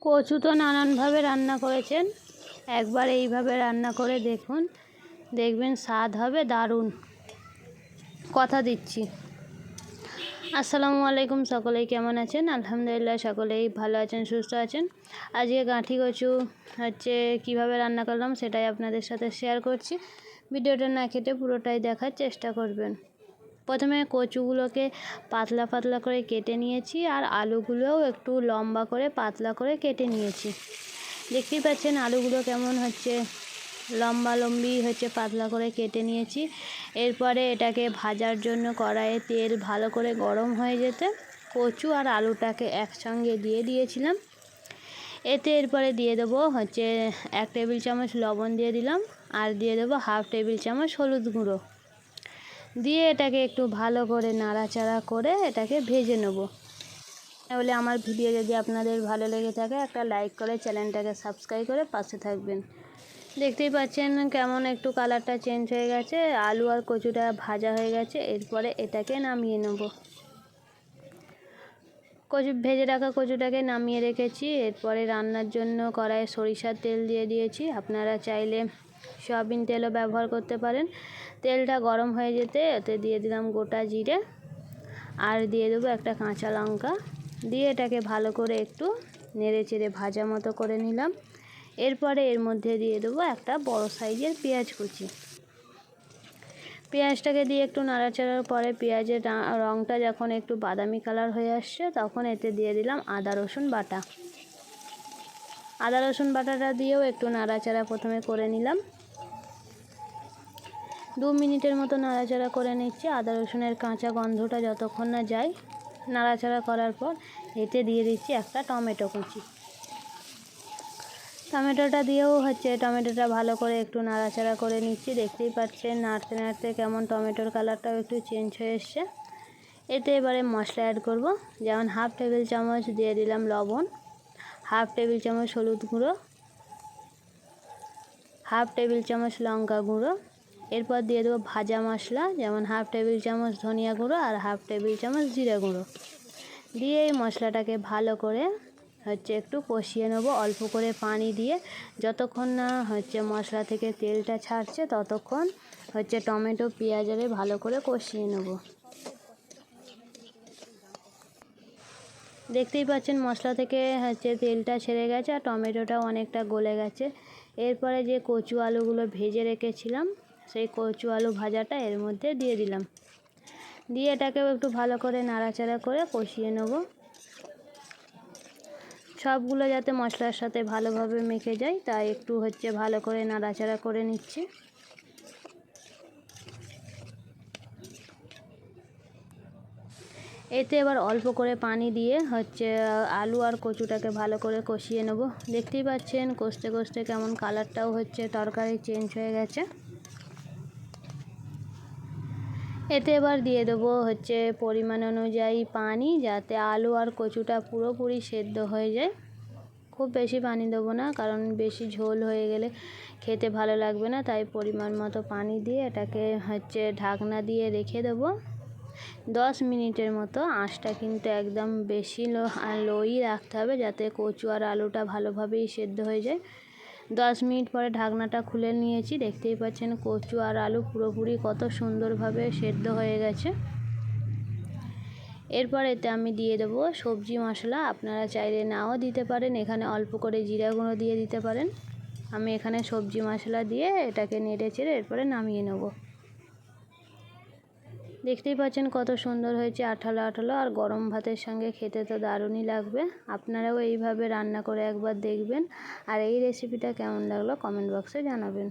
কচু তো নানানভাবে রান্না করেছেন, একবার এইভাবে রান্না করে দেখুন, দেখবেন স্বাদ হবে দারুণ, কথা দিচ্ছি। আসসালামু আলাইকুম, সকলেই কেমন আছেন? আলহামদুলিল্লাহ সকলেই ভালো আছেন, সুস্থ আছেন। আজকে গাঁঠি কচু কিভাবে রান্না করলাম সেটাই আপনাদের সাথে শেয়ার করছি। ভিডিওটা না কেটে পুরোটাই দেখার চেষ্টা করবেন। প্রথমে কচুগুলোকে পাতলা পাতলা করে কেটে নিয়েছি, আর আলুগুলোও একটু লম্বা করে পাতলা করে কেটে নিয়েছি। দেখতেই পাচ্ছেন আলুগুলো কেমন লম্বি পাতলা করে কেটে নিয়েছি। এরপরে এটাকে ভাজার জন্য কড়াইয়ে তেল ভালো করে গরম হয়ে যেতে কচু আর আলুটাকে একসঙ্গে দিয়ে দিয়েছিলাম। এরপরে দিয়ে দেবো 1 টেবিল চামচ লবণ দিয়ে দিলাম, আর দিয়ে দেবো 1/2 টেবিল চামচ হলুদ গুঁড়ো দিয়ে এটাকে একটু ভালো করে নাড়াচাড়া করে এটাকে ভেজে নেব। তাহলে আমার ভিডিও যদি আপনাদের ভালো লেগে থাকে একটা লাইক করে চ্যানেলটাকে সাবস্ক্রাইব করে পাশে থাকবেন। দেখতেই পাচ্ছেন কেমন একটু কালারটা চেঞ্জ হয়ে গেছে, আলু আর কচুটা ভাজা হয়ে গেছে। এরপরে এটাকে নামিয়ে নেব। ভেজে রাখা কচুটাকে নামিয়ে রেখেছি। এরপরে রান্নার জন্য কড়াইয়ে সরিষার তেল দিয়ে দিয়েছি। আপনারা চাইলে সয়াবিন তেলও ব্যবহার করতে পারেন। তেলটা গরম হয়ে যেতে এতে দিয়ে দিলাম গোটা জিরে, আর দিয়ে দেবো একটা কাঁচা লঙ্কা দিয়ে এটাকে ভালো করে একটু নেড়ে চেড়ে ভাজা মতো করে নিলাম। এরপরে এর মধ্যে দিয়ে দেবো একটা বড় সাইজের পেঁয়াজ কুচি। পেঁয়াজটাকে দিয়ে একটু নাড়াচাড়ার পরে পেঁয়াজের রঙটা যখন একটু বাদামি কালার হয়ে আসছে তখন এতে দিয়ে দিলাম আদা রসুন বাটা। আদা রসুন বাটাটা দিয়েও একটু নাড়াচাড়া প্রথমে করে নিলাম। 2 মিনিটের মতো নাড়াচাড়া করে নিচ্ছি আদা রসুনের কাঁচা গন্ধটা যতক্ষণ না যায়। নাড়াচাড়া করার পর এতে দিয়ে দিচ্ছি একটা টমেটো কুচি। টমেটোটা দিয়েও টমেটোটা ভালো করে একটু নাড়াচাড়া করে নিচ্ছি। দেখতেই পাচ্ছেন নাড়তে নাড়তে কেমন টমেটোর কালারটাও একটু চেঞ্জ হয়ে এসছে। এতে এবারে মশলা অ্যাড করব। যেমন 1/2 টেবিল চামচ দিয়ে দিলাম লবণ, 1/2 টেবিল চামচ হলুদ গুঁড়ো, 1/2 টেবিল চামচ লঙ্কা গুঁড়ো। এরপর দিয়ে দেবো ভাজা মশলা, যেমন 1/2 টেবিল চামচ ধনিয়া গুঁড়ো আর 1/2 টেবিল চামচ জিরে গুঁড়ো দিয়ে এই মশলাটাকে ভালো করে একটু কষিয়ে নেব অল্প করে পানি দিয়ে। যতক্ষণ না মশলা থেকে তেলটা ছাড়ছে ততক্ষণ টমেটো পেঁয়াজের ভালো করে কষিয়ে নেব। দেখতেই পাচ্ছেন মশলা থেকে তেলটা ছেড়ে গেছে আর টমেটোটাও অনেকটা গলে গেছে। এরপরে যে কচু আলুগুলো ভেজে রেখেছিলাম সেই কচু আলু ভাজাটা এর মধ্যে দিয়ে দিলাম, দিয়ে এটাকেও একটু ভালো করে নাড়াচাড়া করে কষিয়ে নেব। সবগুলো যাতে মশলার সাথে ভালোভাবে মেখে যায় তাই একটু ভালো করে নাড়াচাড়া করে নিচ্ছি। এতে এবার অল্প করে পানি দিয়ে আলু আর কচুটাকে ভালো করে কষিয়ে নেব। দেখতেই পাচ্ছেন কষতে কষতে কেমন কালারটাও তরকারি চেঞ্জ হয়ে গেছে। এতে এবার দিয়ে দেবো পরিমাণ অনুযায়ী পানি, যাতে আলু আর কচুটা পুরোপুরি সেদ্ধ হয়ে যায়। খুব বেশি পানি দেবো না, কারণ বেশি ঝোল হয়ে গেলে খেতে ভালো লাগবে না। তাই পরিমাণ মতো পানি দিয়ে এটাকে ঢাকনা দিয়ে রেখে দেবো 10 মিনিটের মতো। আঁচটা কিন্তু একদম বেশি লোই রাখতে হবে, যাতে কচু আর আলুটা ভালোভাবেই সেদ্ধ হয়ে যায়। 10 মিনিট পরে ঢাকনাটা খুলে নিয়েছি। দেখতেই পাচ্ছেন কচু আর আলু পুরোপুরি কত সুন্দরভাবে সেদ্ধ হয়ে গেছে। এরপর এতে আমি দিয়ে দেবো সবজি মশলা। আপনারা চাইলে নাও দিতে পারেন, এখানে অল্প করে জিরা গুঁড়ো দিয়ে দিতে পারেন। আমি এখানে সবজি মশলা দিয়ে এটাকে নেড়ে চেড়ে এরপরে নামিয়ে নেব। দেখতেই পাচ্ছেন কত সুন্দর হয়েছে, আঠালো আঠালো, আর গরম ভাতের সঙ্গে খেতে তো দারুণই লাগবে। আপনারাও এইভাবে রান্না করে একবার দেখবেন, আর এই রেসিপিটা কেমন লাগলো কমেন্ট বক্সে জানাবেন।